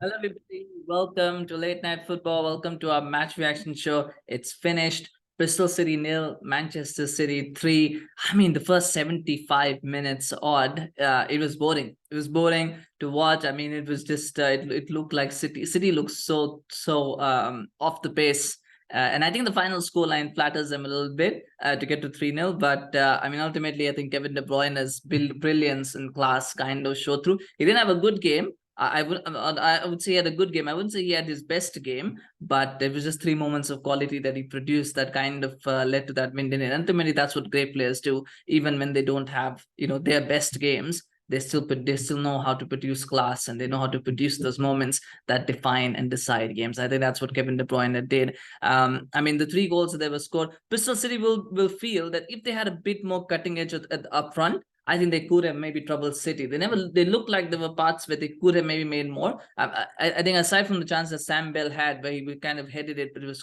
Hello, everybody. Welcome to Late Night Football. Welcome to our match reaction show. It's finished. Bristol City 0, Manchester City 3. I mean, the first 75 minutes odd. It was boring. It was boring to watch. I mean, it was just it looked like City looks so off the pace. And I think the final scoreline flatters them a little bit to get to 3-0. But I mean, ultimately, I think Kevin De Bruyne's brilliance and class kind of showed through. He didn't have a good game. I would say he had a good game. I wouldn't say he had his best game, but there was just 3 moments of quality that he produced that kind of led to that win. And ultimately, that's what great players do. Even when they don't have their best games, they still know how to produce class, and they know how to produce those moments that define and decide games. I think that's what Kevin De Bruyne did. I mean, the 3 goals that they were scored, Bristol City will feel that if they had a bit more cutting edge at up front, I think they could have maybe troubled City. They looked like there were parts where they could have maybe made more. I think aside from the chance that Sam Bell had, where he kind of headed it, but it was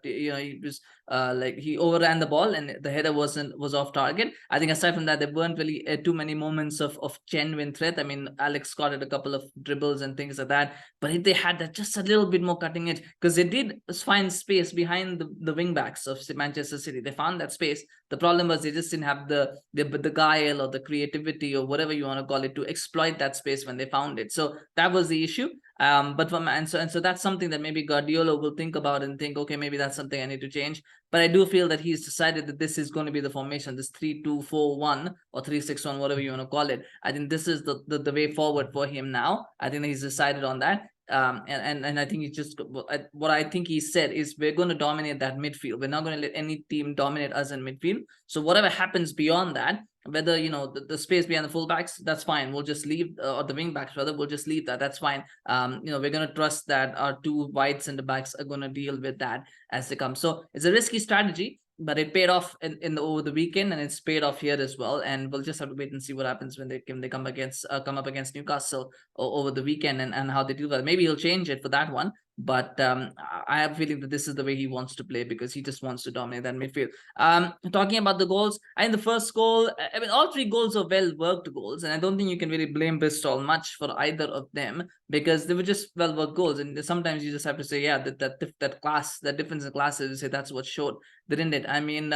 he was like he overran the ball and the header was off target. I think aside from that, there weren't really too many moments of genuine threat. I mean, Alex Scott had a couple of dribbles and things like that, but if they had that just a little bit more cutting edge, because they did find space behind the wing backs of Manchester City. They found that space. The problem was they just didn't have the guile or the creativity or whatever you want to call it to exploit that space when they found it. So that was the issue. But so that's something that maybe Guardiola will think about and think, okay, maybe that's something I need to change. But I do feel that he's decided that this is going to be the formation, this 3-2-4-1 or 3-6-1, whatever you want to call it. I think this is the way forward for him now. I think he's decided on that. And I think he just what I think he said is we're going to dominate that midfield. We're not going to let any team dominate us in midfield. So whatever happens beyond that, whether the space behind the fullbacks, that's fine. We'll just leave, or the wing backs rather, we'll just leave that. That's fine. We're going to trust that our 2 wide center backs are going to deal with that as they come. So it's a risky strategy, but it paid off over the weekend, and it's paid off here as well. And we'll just have to wait and see what happens when they come up against Newcastle over the weekend, and how they do that. Maybe he'll change it for that one, but I have a feeling that this is the way he wants to play, because he just wants to dominate that midfield. Talking about the goals, I think the first goal, I mean, all 3 goals are well worked goals, and I don't think you can really blame Bristol much for either of them, because they were just well worked goals. And sometimes you just have to say, yeah, that class, that difference in classes, you say that's what showed, didn't it? I mean,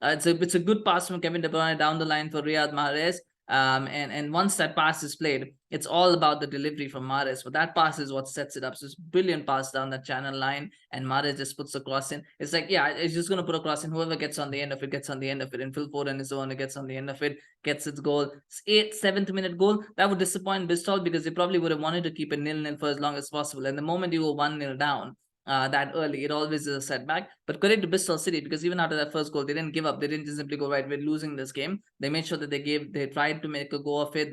it's a good pass from Kevin De Bruyne down the line for Riyad Mahrez. And once that pass is played, it's all about the delivery from Mahrez. But that pass is what sets it up. So it's a brilliant pass down that channel line, and Mahrez just puts the cross in. It's like, yeah, it's just going to put a cross in. Whoever gets on the end of it gets on the end of it. And Phil Foden is the one who gets on the end of it, gets its goal. It's 7th minute goal. That would disappoint Bristol, because they probably would have wanted to keep it 0-0 for as long as possible. And the moment you go 1-0 down, that early, it always is a setback. But credit to Bristol City, because even after that first goal, they didn't give up. They didn't just simply go, right, we're losing this game. They made sure that they tried to make a go of it.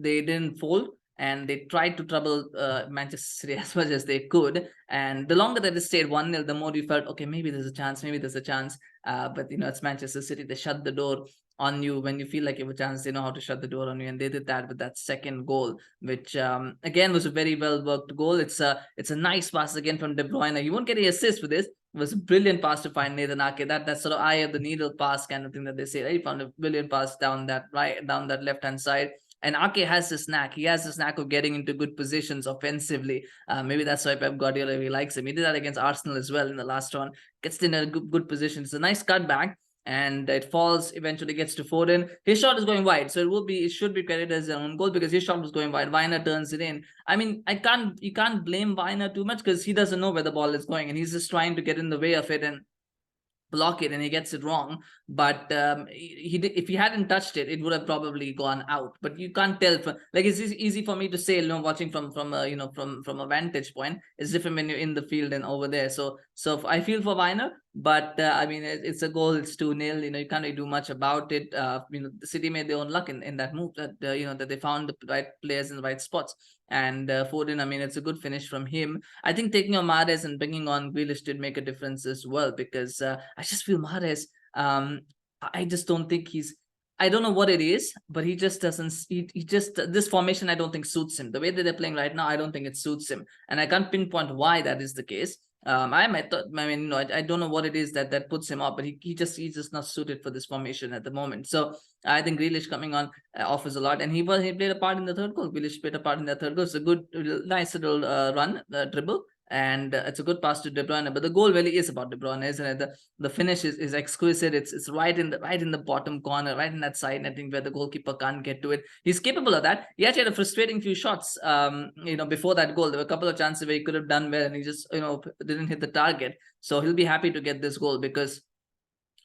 They didn't fold, and they tried to trouble Manchester City as much as they could. And the longer that it stayed 1-0, the more you felt, okay, maybe there's a chance, but it's Manchester City. They shut the door on you when you feel like you have a chance. They know how to shut the door on you, and they did that with that second goal, which again was a very well worked goal. It's a nice pass again from De Bruyne. You won't get any assist for this. It was a brilliant pass to find Nathan Ake. That sort of eye of the needle pass kind of thing that they say. Right? He found a brilliant pass down that left hand side. And Ake has this knack. He has this knack of getting into good positions offensively. Maybe that's why Pep Guardiola really likes him. He did that against Arsenal as well in the last round. Gets in a good position. It's a nice cutback, and it falls, eventually gets to Foden. His shot is going wide, so it should be credited as an own goal, because his shot was going wide. Vyner turns it in. I mean, you can't blame Vyner too much, because he doesn't know where the ball is going, and he's just trying to get in the way of it and block it, and he gets it wrong. But if he hadn't touched it, it would have probably gone out. But you can't tell. It's easy for me to say, watching from a vantage point. It's different when you're in the field and over there. So I feel for Vyner, but I mean, it's a goal. It's 2-0. You can't really do much about it. The City made their own luck in that move, that that they found the right players in the right spots. And Foden, I mean, it's a good finish from him. I think taking on Mahrez and bringing on Grealish did make a difference as well, because I just feel Mahrez, I just don't think I don't know what it is, but he just doesn't. He just, this formation, I don't think suits him. The way that they're playing right now, I don't think it suits him, and I can't pinpoint why that is the case. I don't know what it is that puts him up, but he's just not suited for this formation at the moment. So I think Grealish coming on offers a lot, and he played a part in the third goal. Grealish played a part in the third goal. It's a good, nice little run, dribble, and it's a good pass to De Bruyne. But the goal really is about De Bruyne, isn't it? The finish is exquisite. It's right in the bottom corner, right in that side, I think, where the goalkeeper can't get to it. He's capable of that. He actually had a frustrating few shots. Before that goal, there were a couple of chances where he could have done well, and he just didn't hit the target. So he'll be happy to get this goal because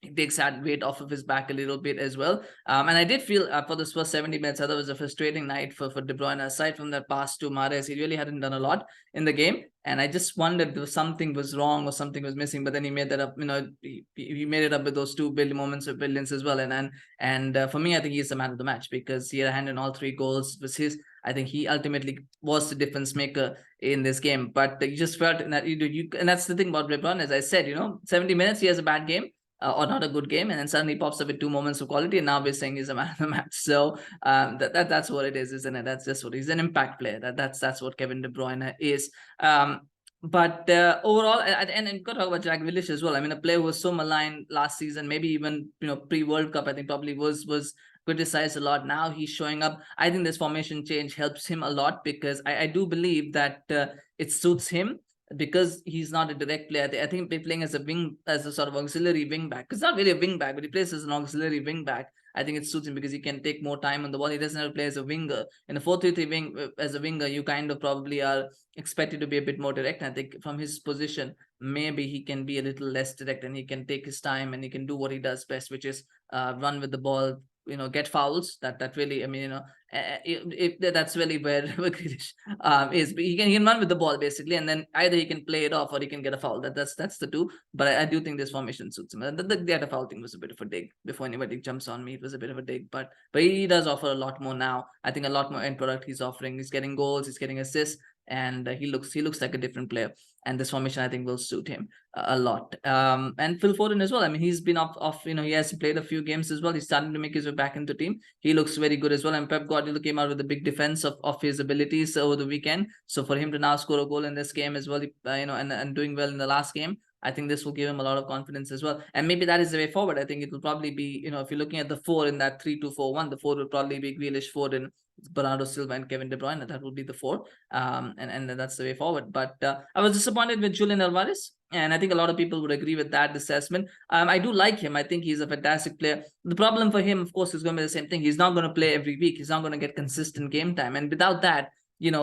it takes that weight off of his back a little bit as well. And I did feel for this first 70 minutes, I thought it was a frustrating night for De Bruyne. Aside from that pass to Mahrez, he really hadn't done a lot in the game. And I just wondered if something was wrong or something was missing. But then he made that up. He made it up with those 2 moments of brilliance as well. And for me, I think he's the man of the match because he had a hand in all 3 goals. I think he ultimately was the difference maker in this game. But you just felt that and that's the thing about De Bruyne, as I said, 70 minutes, he has a bad game. Or not a good game, and then suddenly pops up with 2 moments of quality, and now we're saying he's a man of the match. So that's what it is, isn't it? That's just what he's an impact player. That's what Kevin De Bruyne is. But overall, and got to talk about Jack Grealish as well. I mean, a player who was so maligned last season, maybe even pre-World Cup, I think probably was criticized a lot. Now he's showing up. I think this formation change helps him a lot because I do believe that it suits him, because he's not a direct player. I think he'll be playing as a sort of auxiliary wing back. It's not really a wing back, but he plays as an auxiliary wing back. I think it suits him because he can take more time on the ball. He doesn't have to play as a winger. In a 4-3-3 wing, as a winger, you kind of probably are expected to be a bit more direct. And I think from his position, maybe he can be a little less direct, and he can take his time, and he can do what he does best, which is run with the ball, get fouls. That really, that's really where Grealish is. He can run with the ball basically, and then either he can play it off or he can get a foul. That's the two. But I do think this formation suits him. The other foul thing was a bit of a dig. Before anybody jumps on me, it was a bit of a dig. But he does offer a lot more now. I think a lot more end product he's offering. He's getting goals. He's getting assists. And he looks like a different player, and this formation I think will suit him a lot. And Phil Foden as well. I mean, he's been off. He has played a few games as well. He's starting to make his way back into the team. He looks very good as well. And Pep Guardiola came out with a big defense of his abilities over the weekend. So for him to now score a goal in this game as well, and doing well in the last game, I think this will give him a lot of confidence as well. And maybe that is the way forward. I think it will probably be, if you're looking at the 4 in that 3-2-4-1, the 4 will probably be Grealish, Foden, Bernardo Silva, and Kevin De Bruyne. That would be the 4. And that's the way forward. But I was disappointed with Julian Alvarez. And I think a lot of people would agree with that assessment. I do like him. I think he's a fantastic player. The problem for him, of course, is going to be the same thing. He's not going to play every week. He's not going to get consistent game time. And without that,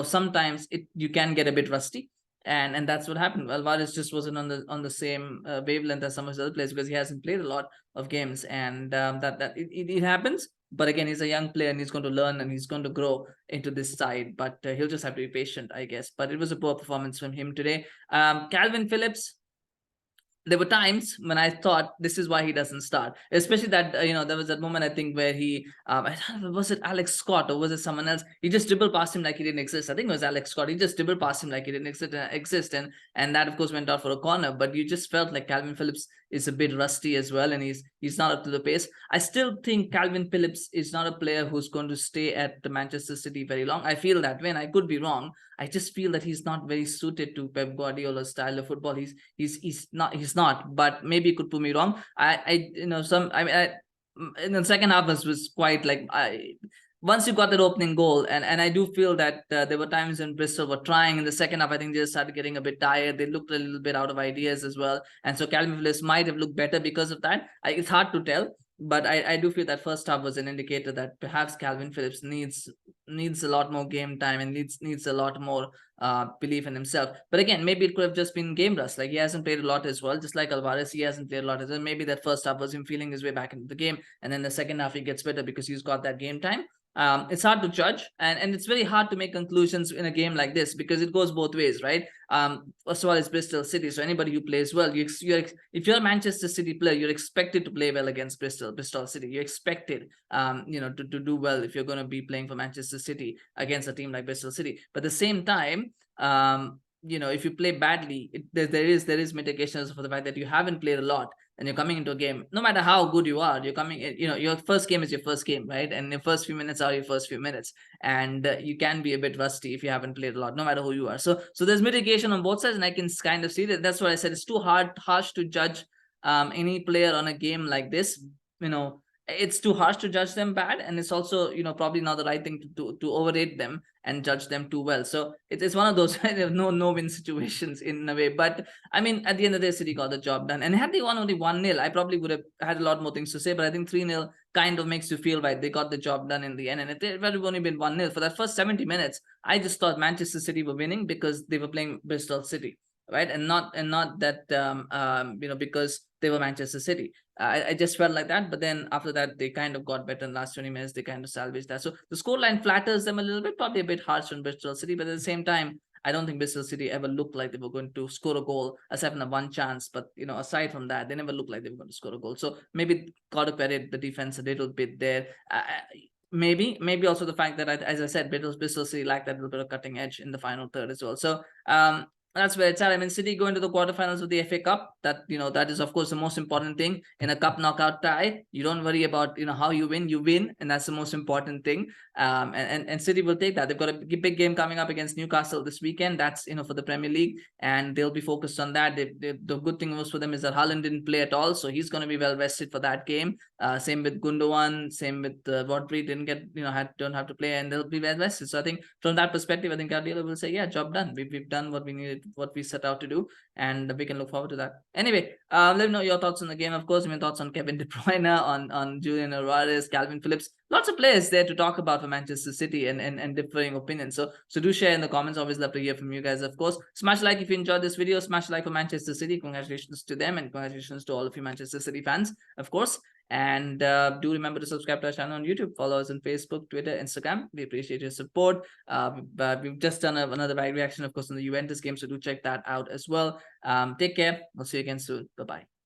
sometimes you can get a bit rusty. And that's what happened. Alvarez just wasn't on the same wavelength as some of his other players because he hasn't played a lot of games, and it happens. But again, he's a young player and he's going to learn and he's going to grow into this side. But he'll just have to be patient, I guess. But it was a poor performance from him today. Calvin Phillips. There were times when I thought this is why he doesn't start, especially that, there was that moment, I think, where he, I don't know, was it Alex Scott or was it someone else? He just dribbled past him like he didn't exist. I think it was Alex Scott. He just dribbled past him like he didn't exist. And that, of course, went out for a corner. But you just felt like Calvin Phillips is a bit rusty as well. And he's not up to the pace. I still think Calvin Phillips is not a player who's going to stay at the Manchester City very long. I feel that way, and I could be wrong. I just feel that he's not very suited to Pep Guardiola's style of football. He's not, but maybe you could prove me wrong. In the second half was quite like once you got that opening goal, and I do feel that there were times when Bristol were trying. In the second half, I think they just started getting a bit tired. They looked a little bit out of ideas as well, and so Calvin Phillips might have looked better because of that. It's hard to tell. But I do feel that first half was an indicator that perhaps Calvin Phillips needs a lot more game time and needs a lot more belief in himself. But again, maybe it could have just been game rust. Like, he hasn't played a lot as well. Just like Alvarez, he hasn't played a lot as well. Maybe that first half was him feeling his way back into the game. And then the second half, he gets better because he's got that game time. It's hard to judge, and it's very hard to make conclusions in a game like this because it goes both ways, right? First of all, it's Bristol City, so anybody who plays well, if you're a Manchester City player, you're expected to play well against Bristol City. You're expected, to do well if you're going to be playing for Manchester City against a team like Bristol City. But at the same time, if you play badly, there is mitigations for the fact that you haven't played a lot. and you're coming into a game, no matter how good you are, you're coming, your first game is your first game, right? And your first few minutes are your first few minutes, and you can be a bit rusty if you haven't played a lot, no matter who you are. So there's mitigation on both sides, and I can kind of see that. That's what I said. It's too harsh to judge any player on a game like this. It's too harsh to judge them bad, and it's also probably not the right thing to overrate them and judge them too well. So it's one of those no win situations in a way. But I mean, at the end of the day, City got the job done, and had they won only 1-0, I probably would have had a lot more things to say. But I think 3-0 kind of makes you feel right. They got the job done in the end, and if it had only been 1-0 for that first 70 minutes, I just thought Manchester City were winning because they were playing Bristol City, right? And not that because they were Manchester City. I just felt like that. But then after that, they kind of got better in the last 20 minutes. They kind of salvaged that. So the scoreline flatters them a little bit, probably a bit harsh on Bristol City. But at the same time, I don't think Bristol City ever looked like they were going to score a goal, aside from the one chance. But aside from that, they never looked like they were going to score a goal. So maybe got to credit the defense a little bit there. Maybe also the fact that, as I said, Bristol City lacked that little bit of cutting edge in the final third as well. So that's where it's at. I mean, City going to the quarterfinals of the FA Cup. That that is of course the most important thing in a cup knockout tie. You don't worry about how you win, and that's the most important thing. And City will take that. They've got a big game coming up against Newcastle this weekend. That's for the Premier League, and they'll be focused on that. The good thing was for them is that Haaland didn't play at all, so he's going to be well rested for that game. Same with Gundogan, same with Rodri, didn't get don't have to play, and they'll be well rested. So I think from that perspective, I think Guardiola will say, yeah, job done. We've done what we needed, what we set out to do, and we can look forward to that. Anyway, let me know your thoughts on the game. Of course, your thoughts on Kevin De Bruyne, on Julian Alvarez, Calvin Phillips. Lots of players there to talk about for Manchester City, and differing opinions. So do share in the comments. Always love to hear from you guys. Of course, smash like if you enjoyed this video. Smash like for Manchester City. Congratulations to them, and congratulations to all of you Manchester City fans, of course. And do remember to subscribe to our channel on YouTube. Follow us on Facebook, Twitter, Instagram. We appreciate your support. But we've just done another live reaction, of course, on the Juventus game, so do check that out as well. Take care. We'll see you again soon. Bye-bye.